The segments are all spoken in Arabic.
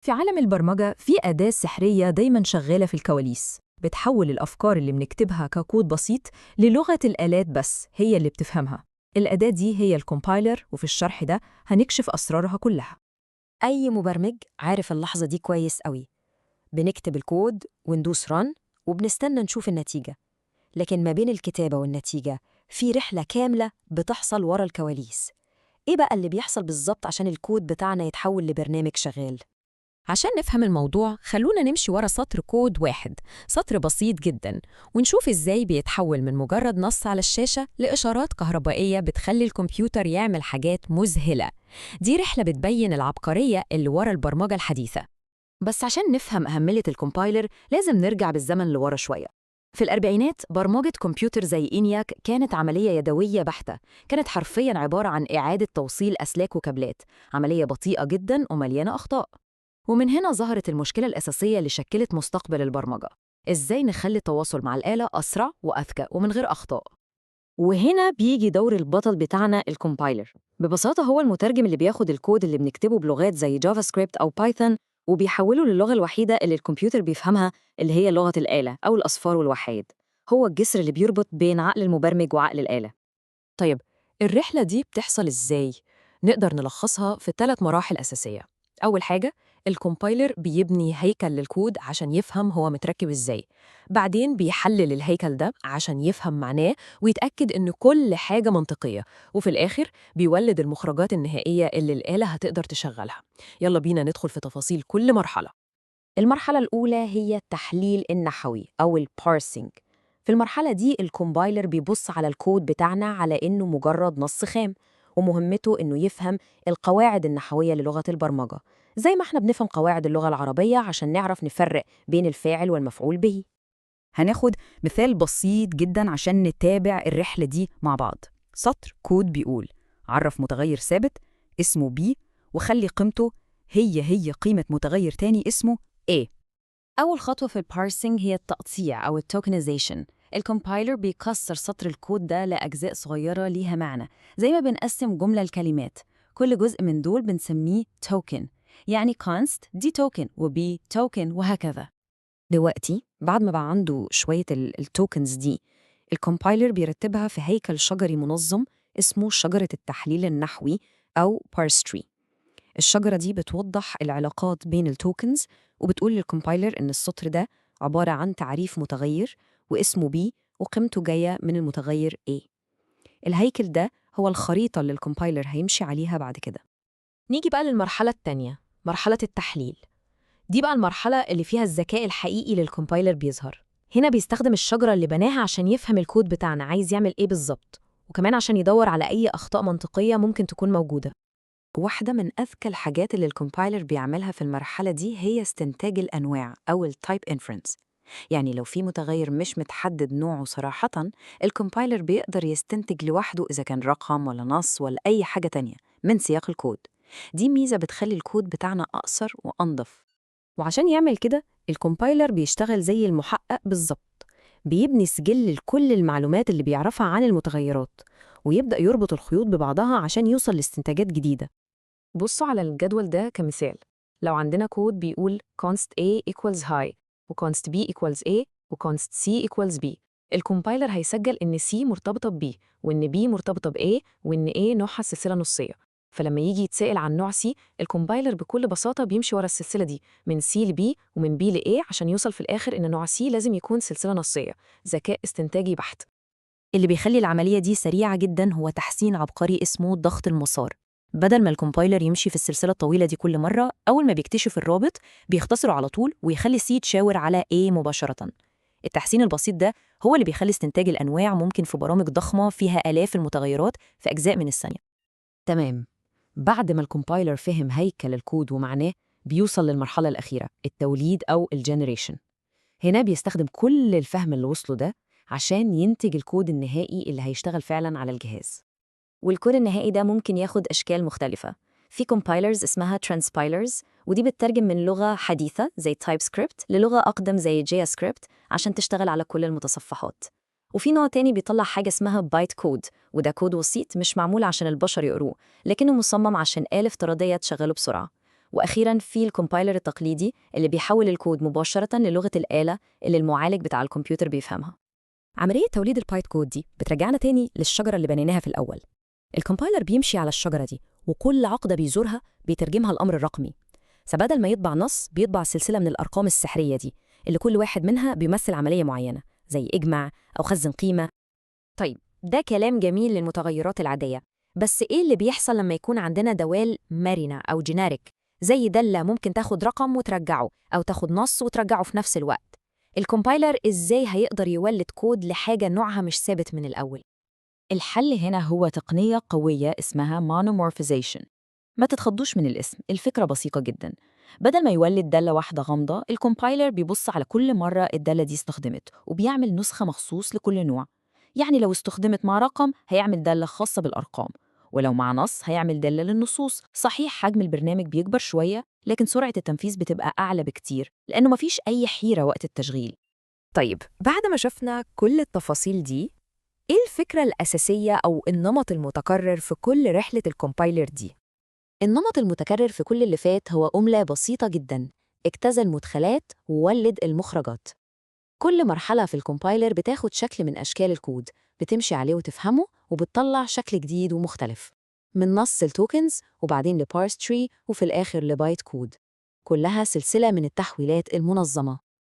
في عالم البرمجة في أداة سحرية دايماً شغالة في الكواليس، بتحول الأفكار اللي بنكتبها ككود بسيط للغة الآلات بس هي اللي بتفهمها. الأداة دي هي الكومبايلر، وفي الشرح ده هنكشف أسرارها كلها. أي مبرمج عارف اللحظة دي كويس قوي. بنكتب الكود وندوس رن وبنستنى نشوف النتيجة، لكن ما بين الكتابة والنتيجة في رحلة كاملة بتحصل ورا الكواليس. إيه بقى اللي بيحصل بالظبط عشان الكود بتاعنا يتحول لبرنامج شغال؟ عشان نفهم الموضوع خلونا نمشي ورا سطر كود واحد، سطر بسيط جدا، ونشوف إزاي بيتحول من مجرد نص على الشاشة لإشارات كهربائية بتخلي الكمبيوتر يعمل حاجات مذهلة. دي رحلة بتبين العبقرية اللي ورا البرمجة الحديثة. بس عشان نفهم أهمية الكومبايلر لازم نرجع بالزمن لورا شوية. في الأربعينات برمجة كمبيوتر زي إنياك كانت عملية يدوية بحتة، كانت حرفياً عبارة عن إعادة توصيل أسلاك وكابلات، عملية بطيئة جداً ومليانة أخطاء. ومن هنا ظهرت المشكلة الأساسية اللي شكلت مستقبل البرمجة: إزاي نخلي التواصل مع الآلة أسرع وأذكى ومن غير أخطاء. وهنا بيجي دور البطل بتاعنا الكومبايلر. ببساطة هو المترجم اللي بياخد الكود اللي بنكتبه بلغات زي جافا سكريبت أو بايثون وبيحوله للغة الوحيدة اللي الكمبيوتر بيفهمها، اللي هي لغة الآلة أو الأصفار والوحيد. هو الجسر اللي بيربط بين عقل المبرمج وعقل الآلة. طيب، الرحلة دي بتحصل إزاي؟ نقدر نلخصها في 3 مراحل أساسية. أول حاجة، الكومبايلر بيبني هيكل للكود عشان يفهم هو متركب إزاي. بعدين بيحلل الهيكل ده عشان يفهم معناه ويتأكد إن كل حاجة منطقية. وفي الآخر بيولد المخرجات النهائية اللي الآلة هتقدر تشغلها. يلا بينا ندخل في تفاصيل كل مرحلة. المرحلة الأولى هي التحليل النحوي أو البارسينج. في المرحلة دي الكومبايلر بيبص على الكود بتاعنا على إنه مجرد نص خام، ومهمته إنه يفهم القواعد النحوية للغة البرمجة، زي ما إحنا بنفهم قواعد اللغة العربية عشان نعرف نفرق بين الفاعل والمفعول به. هناخد مثال بسيط جدا عشان نتابع الرحلة دي مع بعض. سطر كود بيقول: عرف متغير ثابت اسمه B وخلي قيمته هي قيمة متغير تاني اسمه A. أول خطوة في البارسينج هي التقطيع أو التوكنيزيشن. الكومبايلر بيكسر سطر الكود ده لأجزاء صغيرة ليها معنى، زي ما بنقسم جملة لكلمات. كل جزء من دول بنسميه توكن، يعني const دي توكن وبي توكن وهكذا. دلوقتي بعد ما بقى عنده شوية التوكنز دي، الكومبايلر بيرتبها في هيكل شجري منظم اسمه شجرة التحليل النحوي أو parse tree. الشجرة دي بتوضح العلاقات بين التوكنز وبتقول للكومبايلر إن السطر ده عبارة عن تعريف متغير واسمه B وقيمته جاية من المتغير A. الهيكل ده هو الخريطة اللي الكومبايلر هيمشي عليها بعد كده. نيجي بقى للمرحلة التانية، مرحلة التحليل. دي بقى المرحلة اللي فيها الذكاء الحقيقي للكومبايلر بيظهر. هنا بيستخدم الشجرة اللي بناها عشان يفهم الكود بتاعنا عايز يعمل إيه بالظبط، وكمان عشان يدور على أي أخطاء منطقية ممكن تكون موجودة. واحدة من أذكى الحاجات اللي الكومبايلر بيعملها في المرحلة دي هي استنتاج الأنواع أو التايب انفرنس. يعني لو في متغير مش متحدد نوعه صراحة، الكومبايلر بيقدر يستنتج لوحده إذا كان رقم ولا نص ولا أي حاجة تانية من سياق الكود. دي ميزة بتخلي الكود بتاعنا أقصر وأنظف. وعشان يعمل كده الكومبايلر بيشتغل زي المحقق بالظبط، بيبني سجل لكل المعلومات اللي بيعرفها عن المتغيرات، ويبدأ يربط الخيوط ببعضها عشان يوصل لاستنتاجات جديدة. بصوا على الجدول ده كمثال. لو عندنا كود بيقول const A equals high و const B equals A و const C equals B، الكومبايلر هيسجل إن C مرتبطة ب B وإن B مرتبطة ب A وإن A نوعها السلسلة نصية. فلما يجي يتسأل عن نوع C، الكومبايلر بكل بساطة بيمشي ورا السلسلة دي من C ل B ومن B ل A عشان يوصل في الآخر إن نوع C لازم يكون سلسلة نصية. ذكاء استنتاجي بحت. اللي بيخلي العملية دي سريعة جدا هو تحسين عبقري اسمه ضغط المسار. بدل ما الكومبايلر يمشي في السلسلة الطويلة دي كل مرة، أول ما بيكتشف الرابط بيختصره على طول ويخلي سي تشاور على A مباشرة. التحسين البسيط ده هو اللي بيخلي استنتاج الأنواع ممكن في برامج ضخمة فيها آلاف المتغيرات في أجزاء من الثانية. تمام. بعد ما الكومبايلر فهم هيكل الكود ومعناه، بيوصل للمرحلة الأخيرة، التوليد أو الجنريشن. هنا بيستخدم كل الفهم اللي وصله ده عشان ينتج الكود النهائي اللي هيشتغل فعلا على الجهاز. والكود النهائي ده ممكن ياخد أشكال مختلفة. في كومبايلرز اسمها ترانسبايلرز، ودي بتترجم من لغة حديثة زي تايب سكريبت للغة أقدم زي جافا سكريبت عشان تشتغل على كل المتصفحات. وفي نوع تاني بيطلع حاجة اسمها بايت كود، وده كود وسيط مش معمول عشان البشر يقروه، لكنه مصمم عشان آلة افتراضية تشغله بسرعة. وأخيراً في الكومبايلر التقليدي اللي بيحول الكود مباشرة للغة الآلة اللي المعالج بتاع الكمبيوتر بيفهمها. عملية توليد البايت كود دي بترجعنا تاني للشجرة اللي بنيناها في الأول. الكومبايلر بيمشي على الشجرة دي، وكل عقدة بيزورها بيترجمها الأمر الرقمي. فبدل ما يطبع نص، بيطبع سلسلة من الأرقام السحرية دي اللي كل واحد منها بيمثل عملية معينة، زي اجمع أو خزن قيمة. طيب، ده كلام جميل للمتغيرات العادية، بس إيه اللي بيحصل لما يكون عندنا دوال مرنة أو جينيريك، زي دالة ممكن تاخد رقم وترجعه أو تاخد نص وترجعه في نفس الوقت؟ الكومبايلر إزاي هيقدر يولد كود لحاجة نوعها مش ثابت من الأول؟ الحل هنا هو تقنية قوية اسمها monomorphization. ما تتخضوش من الاسم، الفكرة بسيطة جدا. بدل ما يولد دالة واحدة غامضة، الكومبايلر بيبص على كل مرة الدالة دي استخدمت وبيعمل نسخة مخصوص لكل نوع. يعني لو استخدمت مع رقم هيعمل دالة خاصة بالأرقام، ولو مع نص هيعمل دالة للنصوص. صحيح حجم البرنامج بيكبر شوية، لكن سرعة التنفيذ بتبقى أعلى بكتير لأنه مفيش أي حيرة وقت التشغيل. طيب، بعد ما شفنا كل التفاصيل دي، إيه الفكرة الأساسية أو النمط المتكرر في كل رحلة الكومبايلر دي؟ النمط المتكرر في كل اللي فات هو أملة بسيطة جدا: اجتزا المدخلات وولد المخرجات. كل مرحلة في الكومبايلر بتاخد شكل من أشكال الكود، بتمشي عليه وتفهمه، وبتطلع شكل جديد ومختلف، من نص التوكنز وبعدين لبارس تري وفي الآخر لبايت كود. كلها سلسلة من التحويلات المنظمة.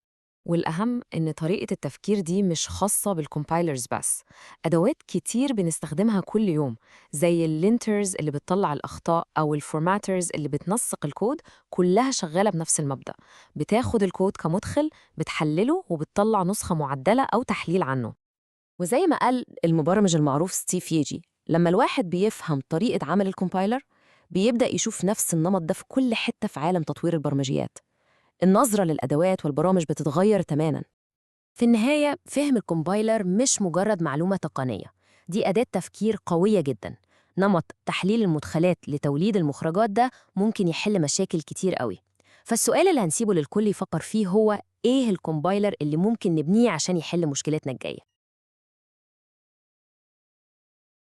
والأهم إن طريقة التفكير دي مش خاصة بالكومبايلرز بس. أدوات كتير بنستخدمها كل يوم، زي اللينترز اللي بتطلع الأخطاء أو الفورماترز اللي بتنسق الكود، كلها شغالة بنفس المبدأ. بتاخد الكود كمدخل، بتحلله وبتطلع نسخة معدلة أو تحليل عنه. وزي ما قال المبرمج المعروف ستيف ييجي، لما الواحد بيفهم طريقة عمل الكومبايلر، بيبدأ يشوف نفس النمط ده في كل حتة في عالم تطوير البرمجيات. النظرة للأدوات والبرامج بتتغير تماماً. في النهاية، فهم الكومبايلر مش مجرد معلومة تقنية، دي أداة تفكير قوية جداً. نمط تحليل المدخلات لتوليد المخرجات ده ممكن يحل مشاكل كتير قوي. فالسؤال اللي هنسيبه للكل يفكر فيه هو: إيه الكومبايلر اللي ممكن نبنيه عشان يحل مشكلتنا الجاية؟